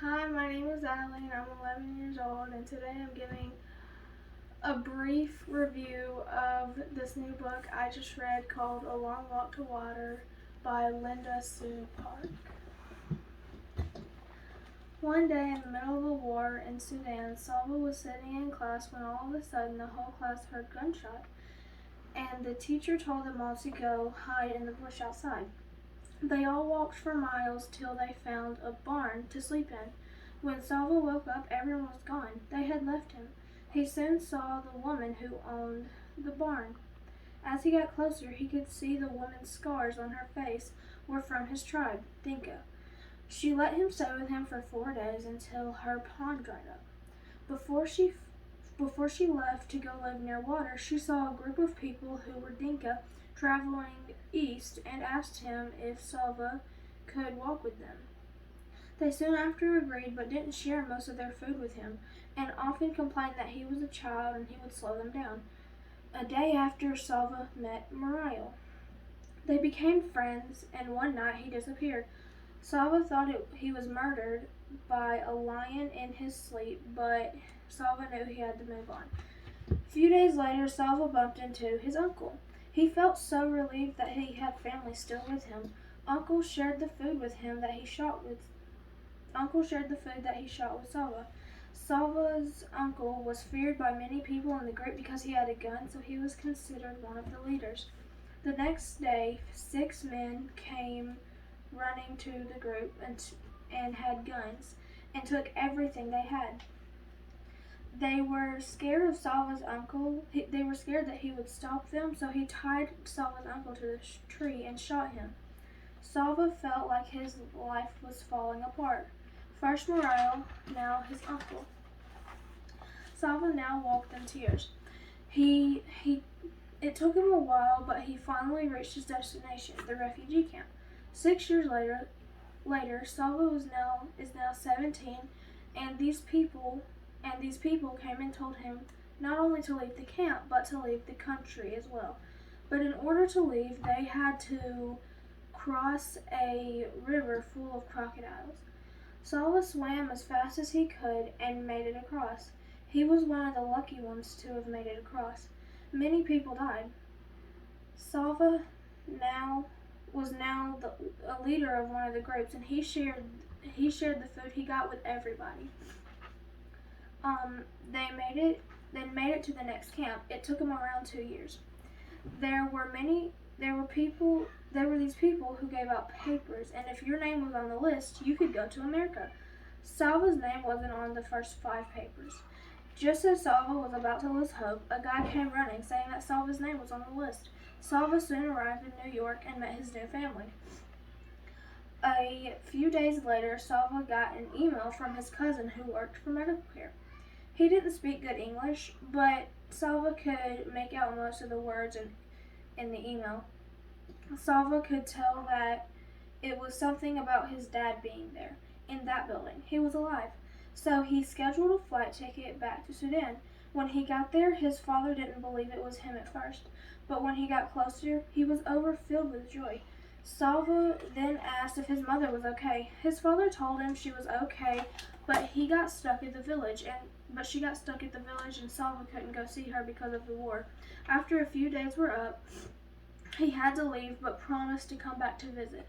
Hi, my name is Allie and I'm 11 years old, and today I'm giving a brief review of this new book I just read called A Long Walk to Water by Linda Sue Park. One day in the middle of a war in Sudan, Salva was sitting in class when all of a sudden the whole class heard gunshot, and the teacher told them all to go hide in the bush outside. They all walked for miles till they found a barn to sleep in. When Salva woke up, everyone was gone. They had left him. He soon saw the woman who owned the barn. As he got closer, he could see the woman's scars on her face were from his tribe, Dinka. She let him stay with him for 4 days until her pond dried up. Before she left to go live near water, she saw a group of people who were Dinka traveling east and asked him if Salva could walk with them. They soon after agreed, but didn't share most of their food with him, and often complained that he was a child and he would slow them down. A day after, Salva met Muriel. They became friends, and one night he disappeared. Salva thought he was murdered by a lion in his sleep, but Salva knew he had to move on. A few days later, Salva bumped into his uncle. He felt so relieved that he had family still with him. Uncle shared the food that he shot with Salva. Salva's uncle was feared by many people in the group because he had a gun, so he was considered one of the leaders. The next day, 6 men came running to the group and had guns and took everything they had. They were scared of Salva's uncle. They were scared that he would stop them, so he tied Salva's uncle to the tree and shot him. Salva felt like his life was falling apart. First Muriel, now his uncle. Salva now walked in tears. It took him a while, but he finally reached his destination, the refugee camp. 6 years later, Salva is now 17, and these people came and told him not only to leave the camp, but to leave the country as well. But in order to leave, they had to cross a river full of crocodiles. Salva swam as fast as he could and made it across. He was one of the lucky ones to have made it across. Many people died. Salva was a leader of one of the groups, and he shared the food he got with everybody. They made it to the next camp. It took them around 2 years. There were these people who gave out papers, and if your name was on the list, you could go to America. Salva's name wasn't on the first 5 papers. Just as Salva was about to lose hope, a guy came running, saying that Salva's name was on the list. Salva soon arrived in New York and met his new family. A few days later, Salva got an email from his cousin who worked for medical care. He didn't speak good English, but Salva could make out most of the words in the email. Salva could tell that it was something about his dad being there, in that building. He was alive. So he scheduled a flight ticket back to Sudan. When he got there, his father didn't believe it was him at first, but when he got closer, he was overfilled with joy. Salva then asked if his mother was okay. His father told him she was okay, but she got stuck at the village, and Salva couldn't go see her because of the war. After a few days were up, he had to leave, but promised to come back to visit.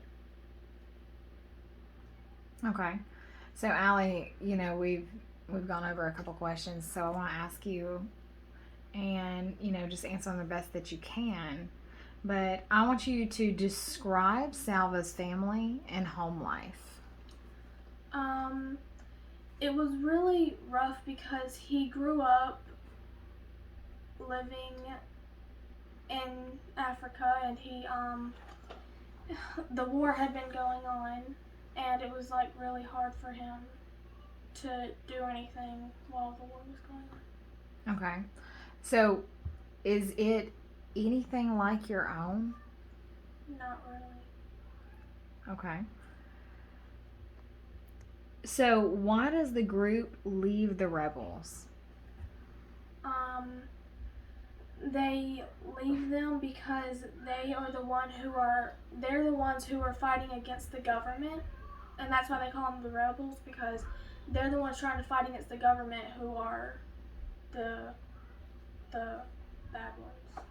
Okay. So Allie, we've gone over a couple questions, so I want to ask you, and just answer them the best that you can. But I want you to describe Salva's family and home life. It was really rough because he grew up living in Africa, and the war had been going on, and it was like really hard for him to do anything while the war was going on. Okay. So, is it anything like your own? Not really. Okay. So, why does the group leave the rebels? They leave them because they're the ones who are fighting against the government and that's why they call them the rebels, because they're the ones trying to fight against the government, who are the bad ones.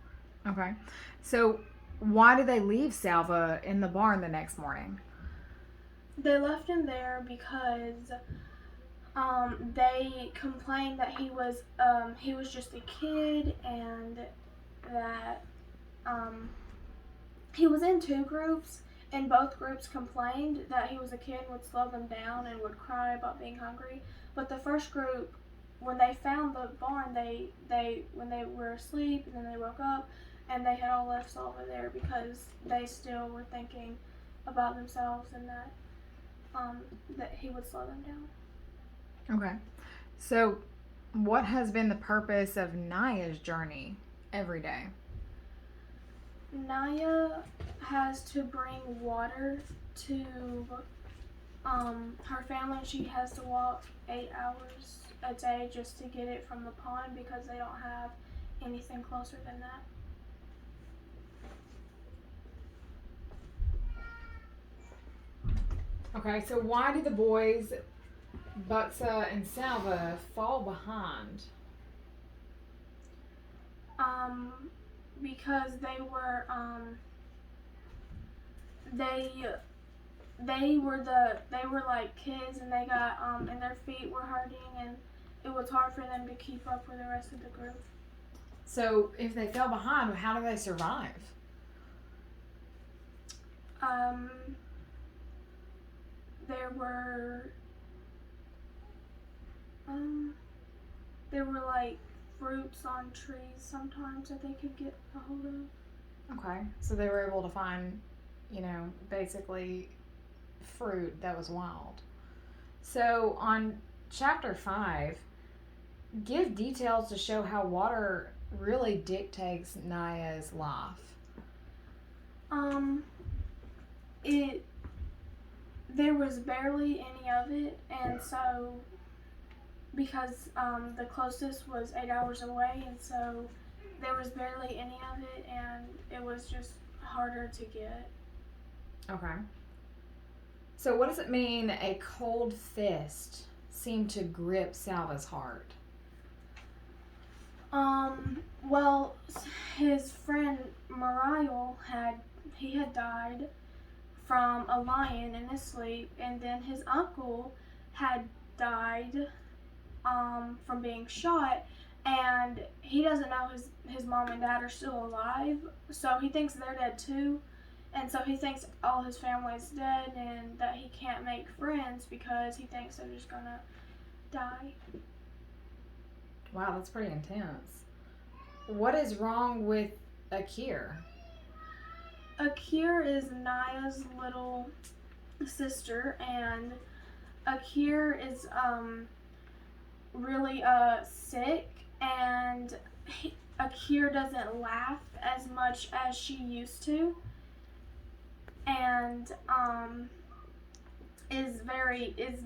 Okay. So why did they leave Salva in the barn the next morning? They left him there because they complained that he was just a kid, and that he was in two groups, and both groups complained that he was a kid and would slow them down and would cry about being hungry. But the first group, when they found the barn, they when they were asleep and then they woke up, and they had all left Salva there because they still were thinking about themselves, and that he would slow them down. Okay. So what has been the purpose of Naya's journey every day? Naya has to bring water to her family. She has to walk 8 hours a day just to get it from the pond, because they don't have anything closer than that. Okay, so why did the boys, Buxa and Salva, fall behind? Because they were they were like kids, and they got and their feet were hurting, and it was hard for them to keep up with the rest of the group. So if they fell behind, how do they survive? There were like fruits on trees sometimes that they could get a hold of. Okay, so they were able to find, basically fruit that was wild. So on chapter 5, give details to show how water really dictates Naya's life. There was barely any of it, and so because the closest was 8 hours away, and so there was barely any of it, and it was just harder to get. Okay. So what does it mean a cold fist seemed to grip Salva's heart? Well, his friend Mariel had died from a lion in his sleep, and then his uncle had died from being shot, and he doesn't know his mom and dad are still alive, so he thinks they're dead too, and so he thinks all his family's dead, and that he can't make friends because he thinks they're just gonna die. Wow, that's pretty intense. What is wrong with Akir? Akir is Naya's little sister, and Akir is really sick, and Akir doesn't laugh as much as she used to, and is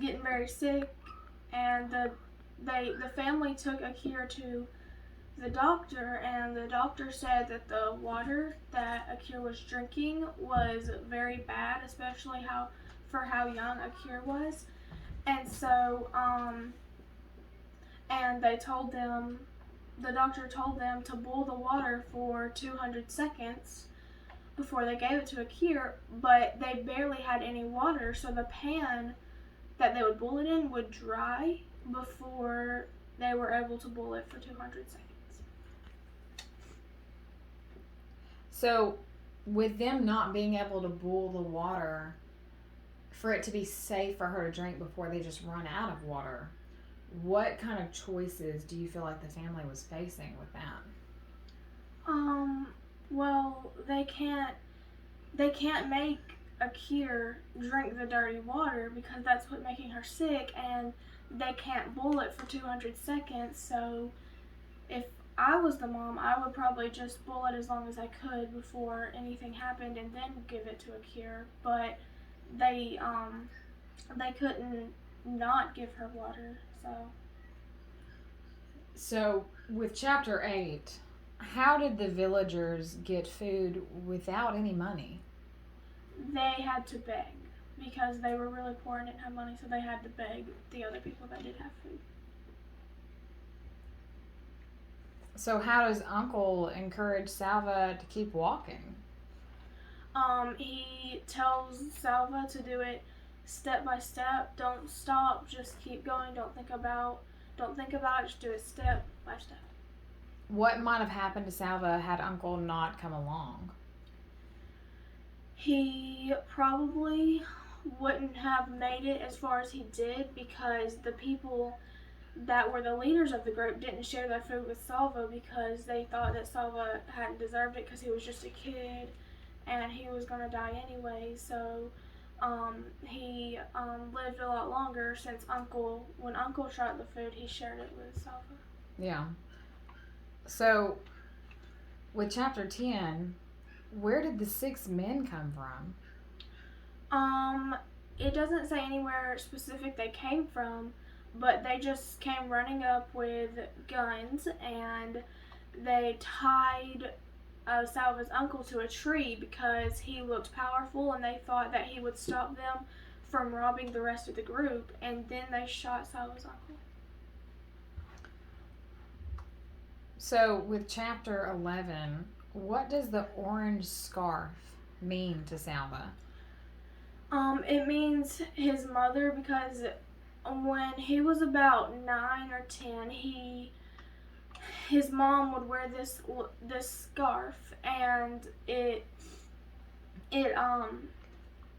getting very sick, and the family took Akir to the doctor, and the doctor said that the water that Akir was drinking was very bad, especially for how young Akir was. And so and the doctor told them to boil the water for 200 seconds before they gave it to Akir, but they barely had any water, so the pan that they would boil it in would dry before they were able to boil it for 200 seconds. So, with them not being able to boil the water, for it to be safe for her to drink before they just run out of water, what kind of choices do you feel like the family was facing with that? Well, they can't make Akir drink the dirty water because that's what's making her sick, and they can't boil it for 200 seconds, so if I was the mom, I would probably just boil it as long as I could before anything happened and then give it to Akir, but they couldn't not give her water, so. So, with chapter 8, how did the villagers get food without any money? They had to beg. because they were really poor and didn't have money, so they had to beg the other people that did have food. So how does Uncle encourage Salva to keep walking? He tells Salva to do it step by step. Don't stop. Just keep going. Don't think about it. Just do it step by step. What might have happened to Salva had Uncle not come along? He probably wouldn't have made it as far as he did because the people that were the leaders of the group didn't share their food with Salva because they thought that Salva hadn't deserved it because he was just a kid and he was going to die anyway. So he lived a lot longer since when Uncle shot the food, he shared it with Salva. Yeah. So, with chapter 10, where did the 6 men come from? It doesn't say anywhere specific they came from, but they just came running up with guns and they tied Salva's uncle to a tree because he looked powerful and they thought that he would stop them from robbing the rest of the group, and then they shot Salva's uncle. So, with chapter 11, what does the orange scarf mean to Salva? It means his mother because when he was about 9 or 10, his mom would wear this scarf, and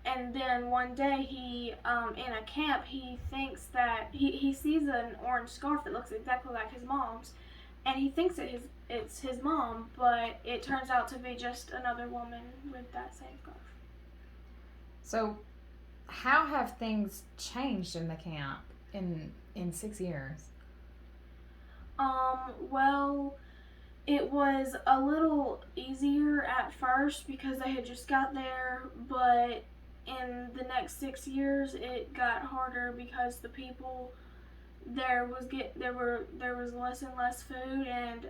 and then one day he in a camp he thinks that he sees an orange scarf that looks exactly like his mom's, and he thinks it's his mom, but it turns out to be just another woman with that same scarf. So, how have things changed in the camp in 6 years? Well, it was a little easier at first because they had just got there, but in the next 6 years it got harder because the people there was less and less food, and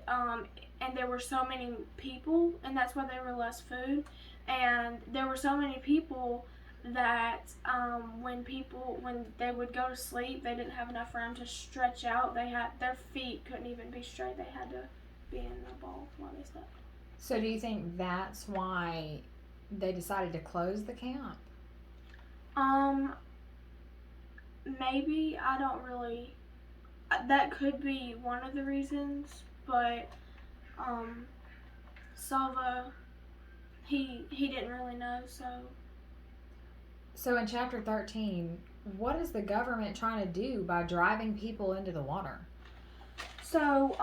there were so many people, and that's why there were less food, and there were so many people that when they would go to sleep, they didn't have enough room to stretch out. Their feet couldn't even be straight. They had to be in a ball while they slept. So, do you think that's why they decided to close the camp? Maybe. I don't really. That could be one of the reasons, but Salva, he didn't really know, so. So, in chapter 13, what is the government trying to do by driving people into the water? So,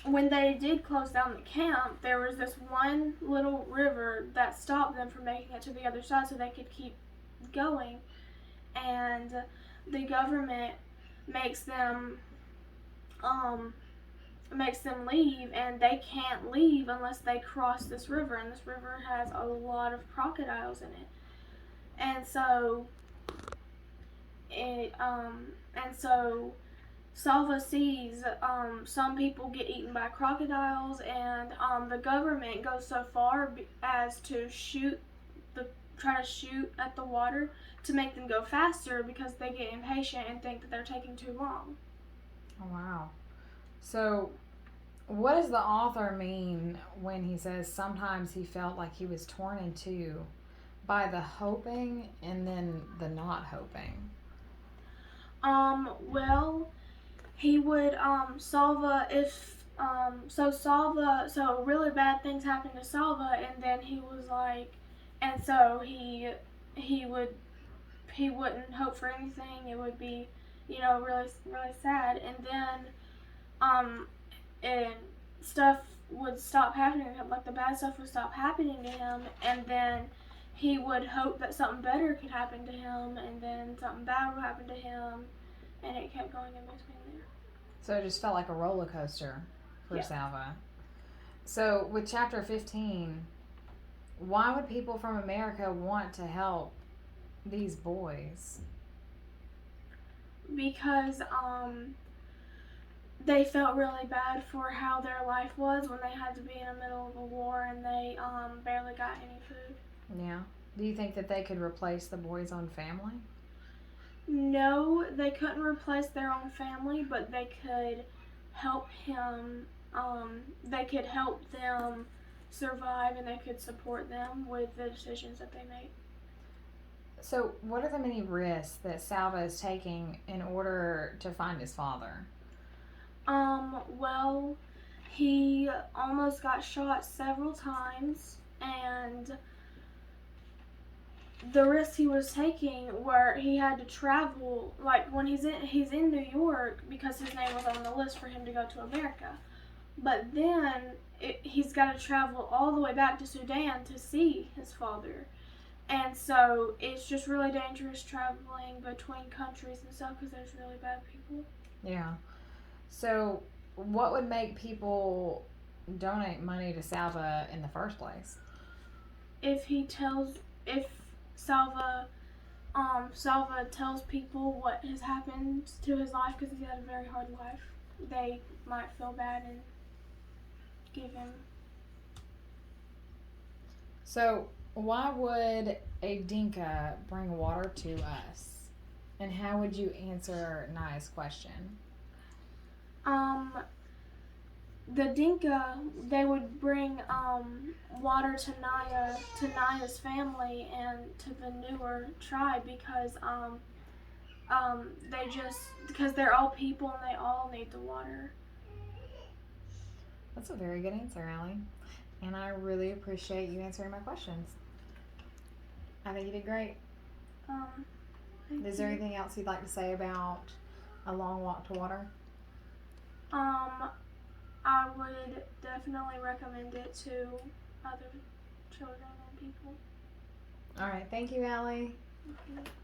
when they did close down the camp, there was this one little river that stopped them from making it to the other side so they could keep going. And the government makes them leave, and they can't leave unless they cross this river, and this river has a lot of crocodiles in it. And so Salva sees some people get eaten by crocodiles, and the government goes so far as to try to shoot at the water to make them go faster because they get impatient and think that they're taking too long. Oh, wow. So, what does the author mean when he says sometimes he felt like he was torn in two by the hoping and then the not hoping? Well, he would, Salva, so really bad things happened to Salva, and then he was like, and so he wouldn't hope for anything. It would be, really, really sad, and then, and stuff would stop happening, like the bad stuff would stop happening to him, and then he would hope that something better could happen to him, and then something bad would happen to him, and it kept going in between there. So it just felt like a roller coaster for Yeah. Salva. So with chapter 15, why would people from America want to help these boys? Because they felt really bad for how their life was when they had to be in the middle of a war and they barely got any food. Yeah. Do you think that they could replace the boy's own family? No, they couldn't replace their own family, but they could help him. They could help them survive, and they could support them with the decisions that they make. So, what are the many risks that Salva is taking in order to find his father? Well, he almost got shot several times, and the risks he was taking where he had to travel, like when he's in New York because his name was on the list for him to go to America, but then he's got to travel all the way back to Sudan to see his father, and so it's just really dangerous traveling between countries and stuff because there's really bad people. Yeah. So, what would make people donate money to Salva in the first place? If Salva tells people what has happened to his life because he's had a very hard life, they might feel bad and give him. So, why would a Dinka bring water to us? And how would you answer Naya's question? Um, the Dinka, they would bring water to Naya's family and to the newer tribe because because they're all people and they all need the water. That's a very good answer, Allie. And I really appreciate you answering my questions. I think you did great. Is there anything else you'd like to say about A Long Walk to Water? I would definitely recommend it to other children and people. All right. Thank you, Allie. Okay.